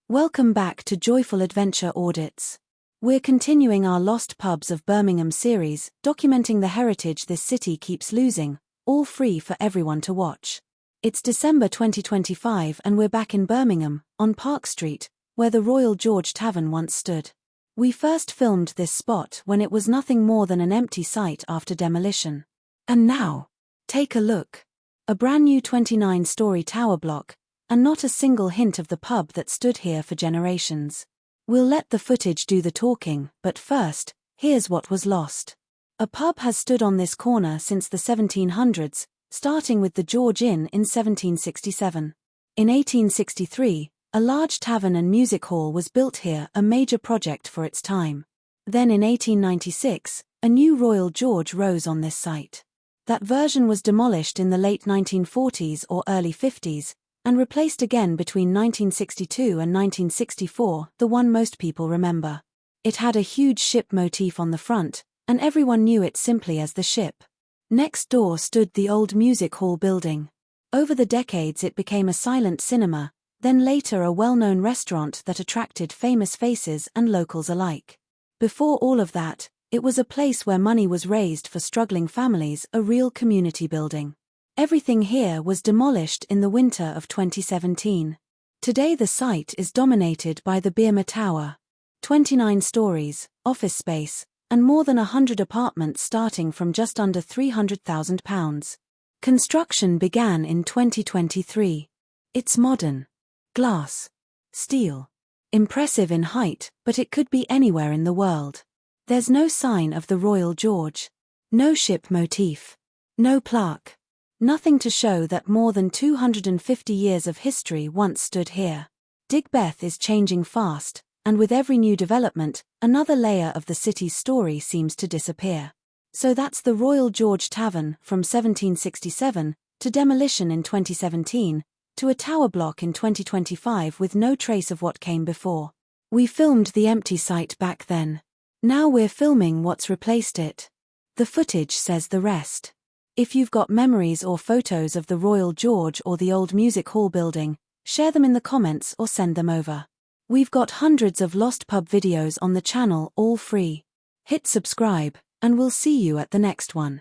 Welcome back to Joyful Adventure Audits. We're continuing our Lost Pubs of Birmingham series, documenting the heritage this city keeps losing, all free for everyone to watch. It's December 2025 and we're back in Birmingham, on Park Street, where the Royal George Tavern once stood. We first filmed this spot when it was nothing more than an empty site after demolition. And now, take a look. A brand new 29-story tower block, and not a single hint of the pub that stood here for generations. We'll let the footage do the talking, but first, here's what was lost. A pub has stood on this corner since the 1700s, starting with the George Inn in 1767. In 1863, a large tavern and music hall was built here, a major project for its time. Then in 1896, a new Royal George rose on this site. That version was demolished in the late 1940s or early 50s, and replaced again between 1962 and 1964, the one most people remember. It had a huge ship motif on the front, and everyone knew it simply as the Ship. Next door stood the old music hall building. Over the decades it became a silent cinema, then later a well-known restaurant that attracted famous faces and locals alike. Before all of that, it was a place where money was raised for struggling families, a real community building. Everything here was demolished in the winter of 2017. Today the site is dominated by the Beorma Tower. 29 stories, office space, and more than 100 apartments starting from just under £300,000. Construction began in 2023. It's modern. Glass. Steel. Impressive in height, but it could be anywhere in the world. There's no sign of the Royal George. No ship motif. No plaque. Nothing to show that more than 250 years of history once stood here. Digbeth is changing fast, and with every new development, another layer of the city's story seems to disappear. So that's the Royal George Tavern from 1767, to demolition in 2017, to a tower block in 2025 with no trace of what came before. We filmed the empty site back then. Now we're filming what's replaced it. The footage says the rest. If you've got memories or photos of the Royal George or the old music hall building, share them in the comments or send them over. We've got hundreds of lost pub videos on the channel, all free. Hit subscribe, and we'll see you at the next one.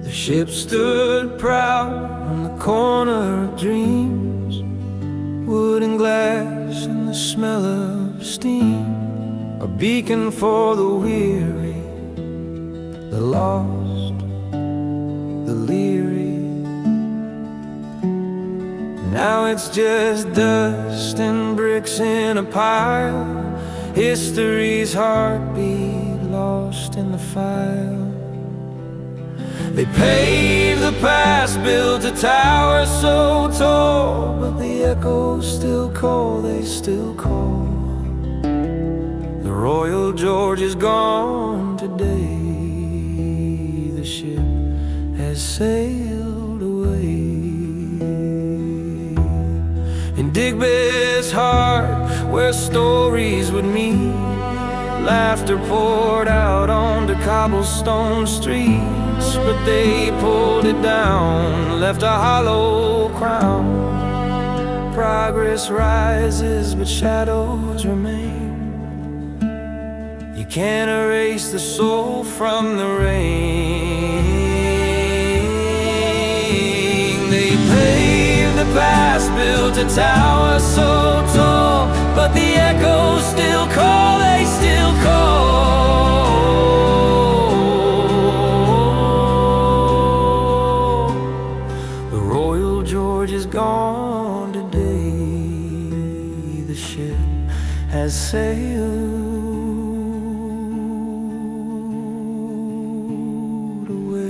The ship stood proud on the corner of dreams, wood and glass and the smell of steam, a beacon for the weary, the lost, the leery. Now it's just dust and bricks in a pile, history's heartbeat lost in the file. They paved the past, built a tower so tall, but the echoes still call, they still call. The Royal George is gone today, the ship has sailed away. In Digbeth's heart, where stories would meet, laughter poured out onto cobblestone streets. But they pulled it down, left a hollow crown. Progress rises, but shadows remain. You can't erase the soul from the rain. They paved the past, built a tower so tall, but the echoes still call, they still call. Gone today, the ship has sailed away.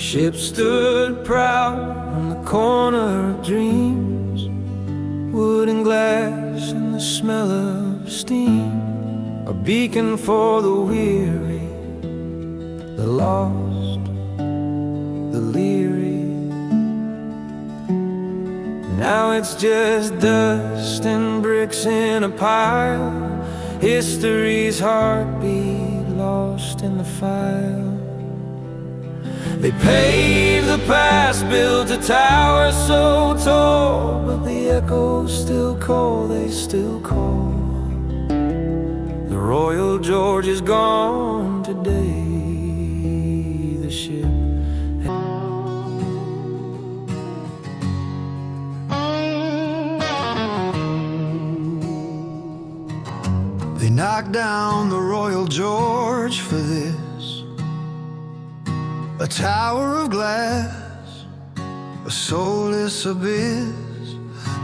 ship stood proud on the corner of dreams, wood and glass and the smell of steam, a beacon for the weary, the lost, the leery. Now it's just dust and bricks in a pile, history's heartbeat lost in the file. They paved the past, built a tower so tall, but the echoes still call, they still call. The Royal George is gone today, the ship. They knocked down the Royal George for this, a tower of glass, a soulless abyss,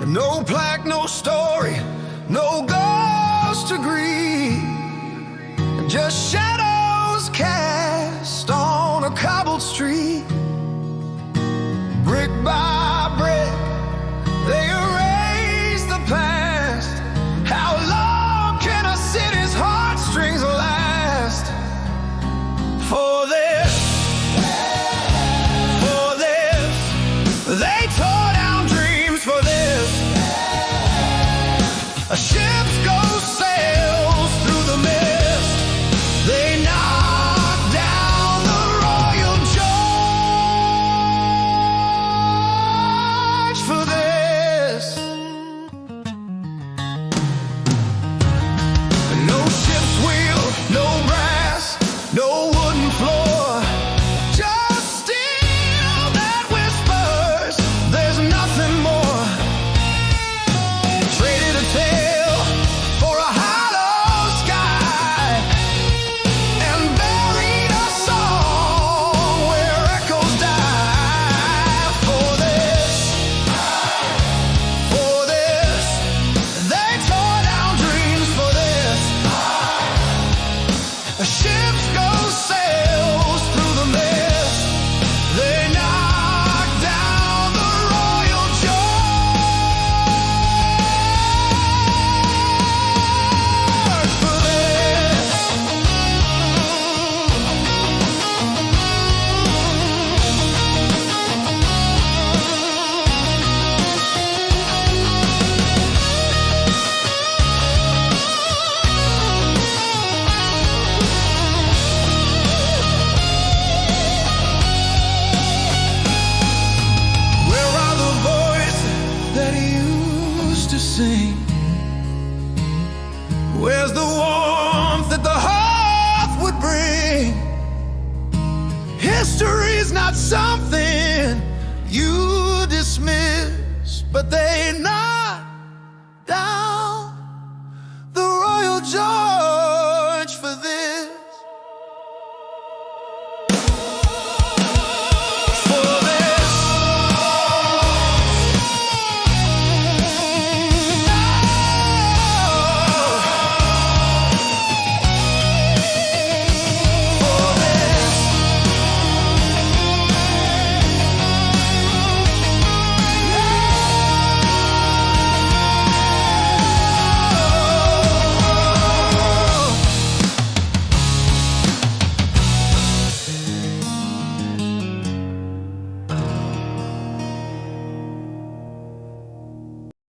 and no plaque, no story, no ghost to greet, and just shadows cast on a cobbled street. Brick by brick, they erase the past. How long can a city's heartstrings last? For this, they tore down dreams. For this, a ship goes sails through the mist. They knock down the Royal George for this. No ship's wheel, no brass, no wooden floor, just steel that whispers there's nothing more. Traded a tale for a hollow sky, and buried a song where echoes die. For this, they tore down dreams. For this, a ship goes sails through the mist. They knock down the Royal George for this. Where are the voices that he used to sing? Where's the warmth that the hearth would bring? History's not something you dismiss, but they knock down